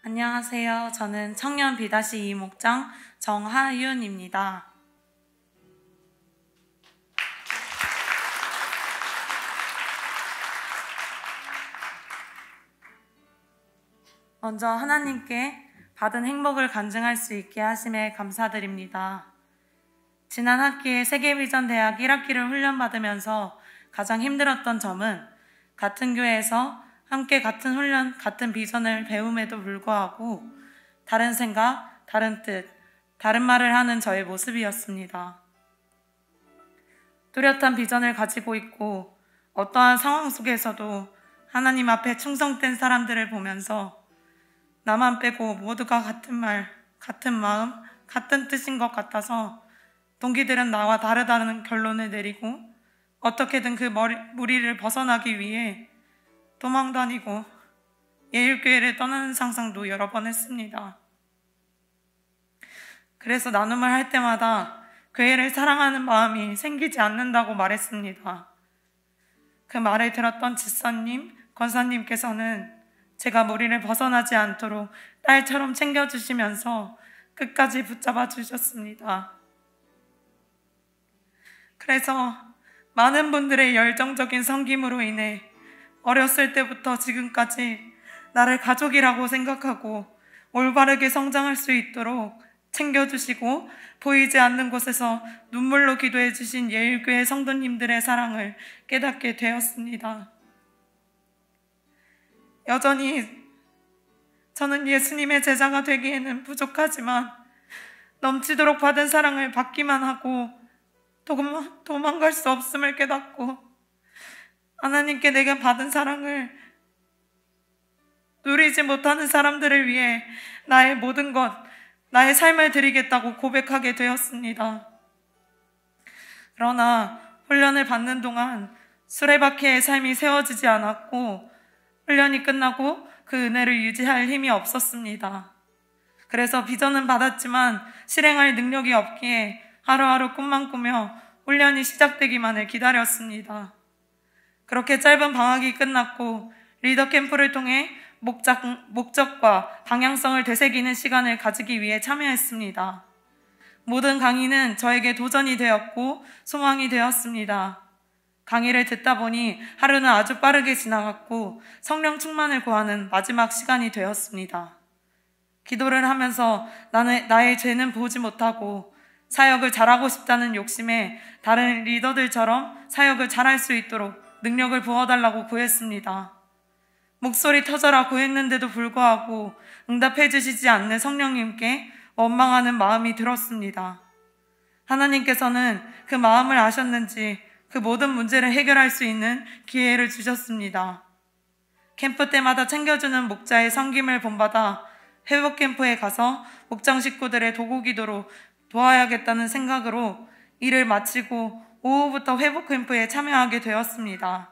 안녕하세요. 저는 청년 B-2 목장 정하윤입니다. 먼저 하나님께 받은 행복을 간증할 수 있게 하심에 감사드립니다. 지난 학기에 세계비전대학 1학기를 훈련받으면서 가장 힘들었던 점은 같은 교회에서 함께 같은 훈련, 같은 비전을 배움에도 불구하고 다른 생각, 다른 뜻, 다른 말을 하는 저의 모습이었습니다. 뚜렷한 비전을 가지고 있고 어떠한 상황 속에서도 하나님 앞에 충성된 사람들을 보면서 나만 빼고 모두가 같은 말, 같은 마음, 같은 뜻인 것 같아서 동기들은 나와 다르다는 결론을 내리고 어떻게든 그 무리를 벗어나기 위해 도망 다니고 예일교회를 떠나는 상상도 여러 번 했습니다. 그래서 나눔을 할 때마다 교회를 사랑하는 마음이 생기지 않는다고 말했습니다. 그 말을 들었던 집사님, 권사님께서는 제가 무리를 벗어나지 않도록 딸처럼 챙겨주시면서 끝까지 붙잡아 주셨습니다. 그래서 많은 분들의 열정적인 섬김으로 인해 어렸을 때부터 지금까지 나를 가족이라고 생각하고 올바르게 성장할 수 있도록 챙겨주시고 보이지 않는 곳에서 눈물로 기도해 주신 예일교회 성도님들의 사랑을 깨닫게 되었습니다. 여전히 저는 예수님의 제자가 되기에는 부족하지만 넘치도록 받은 사랑을 받기만 하고 도망갈 수 없음을 깨닫고 하나님께 내가 받은 사랑을 누리지 못하는 사람들을 위해 나의 모든 것, 나의 삶을 드리겠다고 고백하게 되었습니다. 그러나 훈련을 받는 동안 수레바퀴의 삶이 세워지지 않았고 훈련이 끝나고 그 은혜를 유지할 힘이 없었습니다. 그래서 비전은 받았지만 실행할 능력이 없기에 하루하루 꿈만 꾸며 훈련이 시작되기만을 기다렸습니다. 그렇게 짧은 방학이 끝났고 리더 캠프를 통해 목적과 방향성을 되새기는 시간을 가지기 위해 참여했습니다. 모든 강의는 저에게 도전이 되었고 소망이 되었습니다. 강의를 듣다 보니 하루는 아주 빠르게 지나갔고 성령 충만을 구하는 마지막 시간이 되었습니다. 기도를 하면서 나의 죄는 보지 못하고 사역을 잘하고 싶다는 욕심에 다른 리더들처럼 사역을 잘할 수 있도록 능력을 부어달라고 구했습니다. 목소리 터져라 구했는데도 불구하고 응답해 주시지 않는 성령님께 원망하는 마음이 들었습니다. 하나님께서는 그 마음을 아셨는지 그 모든 문제를 해결할 수 있는 기회를 주셨습니다. 캠프 때마다 챙겨주는 목자의 섬김을 본받아 회복 캠프에 가서 목장 식구들의 도구 기도로 도와야겠다는 생각으로 일을 마치고 오후부터 회복 캠프에 참여하게 되었습니다.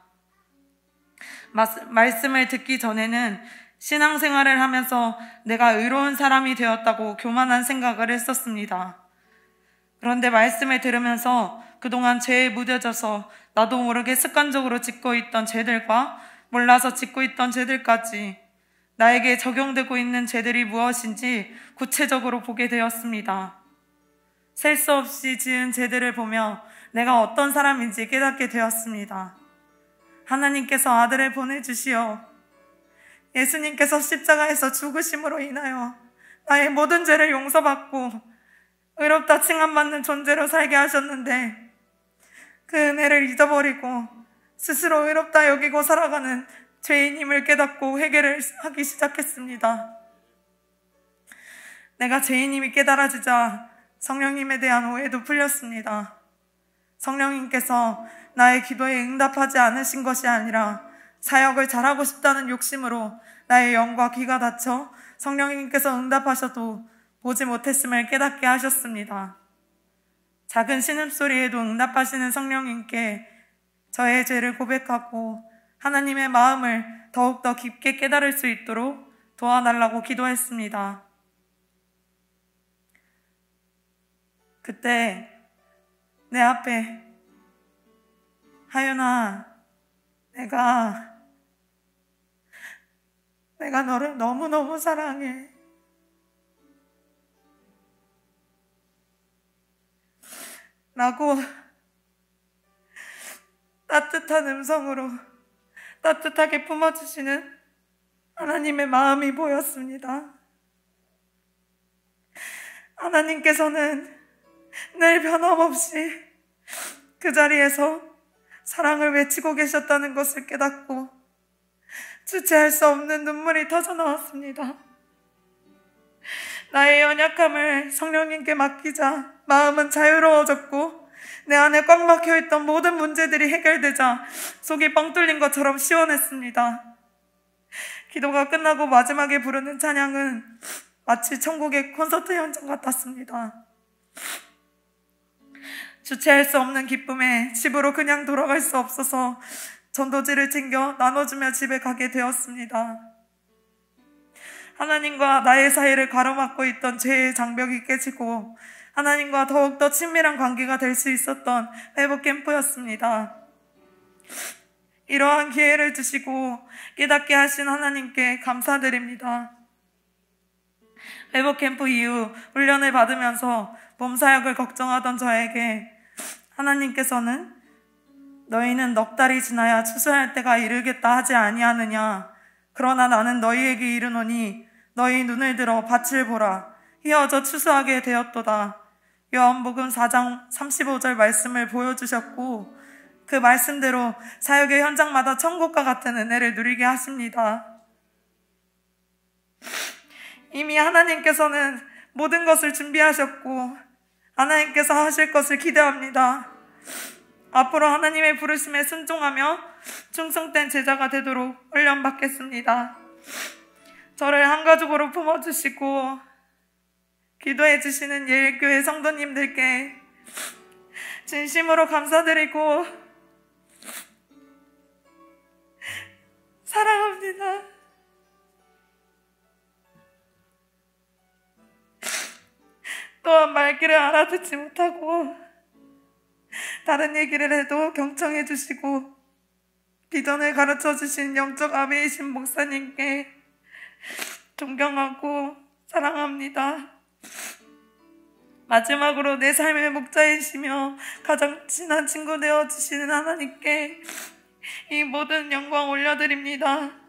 말씀을 듣기 전에는 신앙생활을 하면서 내가 의로운 사람이 되었다고 교만한 생각을 했었습니다. 그런데 말씀을 들으면서 그동안 죄에 무뎌져서 나도 모르게 습관적으로 짓고 있던 죄들과 몰라서 짓고 있던 죄들까지 나에게 적용되고 있는 죄들이 무엇인지 구체적으로 보게 되었습니다. 셀 수 없이 지은 죄들을 보며 내가 어떤 사람인지 깨닫게 되었습니다. 하나님께서 아들을 보내주시어 예수님께서 십자가에서 죽으심으로 인하여 나의 모든 죄를 용서받고 의롭다 칭함받는 존재로 살게 하셨는데 그 은혜를 잊어버리고 스스로 의롭다 여기고 살아가는 죄인임을 깨닫고 회개를 하기 시작했습니다. 내가 죄인임이 깨달아지자 성령님에 대한 오해도 풀렸습니다. 성령님께서 나의 기도에 응답하지 않으신 것이 아니라 사역을 잘하고 싶다는 욕심으로 나의 영과 귀가 닫혀 성령님께서 응답하셔도 보지 못했음을 깨닫게 하셨습니다. 작은 신음소리에도 응답하시는 성령님께 저의 죄를 고백하고 하나님의 마음을 더욱더 깊게 깨달을 수 있도록 도와달라고 기도했습니다. 그때 내 앞에 하윤아, 내가 내가 너를 너무너무 사랑해. 라고 따뜻한 음성으로 따뜻하게 품어주시는 하나님의 마음이 보였습니다. 하나님께서는 늘 변함없이 그 자리에서 사랑을 외치고 계셨다는 것을 깨닫고 주체할 수 없는 눈물이 터져 나왔습니다. 나의 연약함을 성령님께 맡기자 마음은 자유로워졌고 내 안에 꽉 막혀있던 모든 문제들이 해결되자 속이 뻥 뚫린 것처럼 시원했습니다. 기도가 끝나고 마지막에 부르는 찬양은 마치 천국의 콘서트 현장 같았습니다. 주체할 수 없는 기쁨에 집으로 그냥 돌아갈 수 없어서 전도지를 챙겨 나눠주며 집에 가게 되었습니다. 하나님과 나의 사이를 가로막고 있던 죄의 장벽이 깨지고 하나님과 더욱더 친밀한 관계가 될 수 있었던 회복 캠프였습니다. 이러한 기회를 주시고 깨닫게 하신 하나님께 감사드립니다. 회복 캠프 이후 훈련을 받으면서 몸사역을 걱정하던 저에게 하나님께서는 너희는 넉 달이 지나야 추수할 때가 이르겠다 하지 아니하느냐. 그러나 나는 너희에게 이르노니 너희 눈을 들어 밭을 보라. 휘어져 추수하게 되었도다. 요한복음 4장 35절 말씀을 보여주셨고 그 말씀대로 사역의 현장마다 천국과 같은 은혜를 누리게 하십니다. 이미 하나님께서는 모든 것을 준비하셨고 하나님께서 하실 것을 기대합니다. 앞으로 하나님의 부르심에 순종하며 충성된 제자가 되도록 훈련받겠습니다. 저를 한 가족으로 품어주시고 기도해 주시는 예일교회 성도님들께 진심으로 감사드리고 사랑합니다. 또한 말귀를 알아듣지 못하고 다른 얘기를 해도 경청해 주시고 비전을 가르쳐 주신 영적 아베이신 목사님께 존경하고 사랑합니다. 마지막으로 내 삶의 목자이시며 가장 친한 친구 되어주시는 하나님께 이 모든 영광 올려드립니다.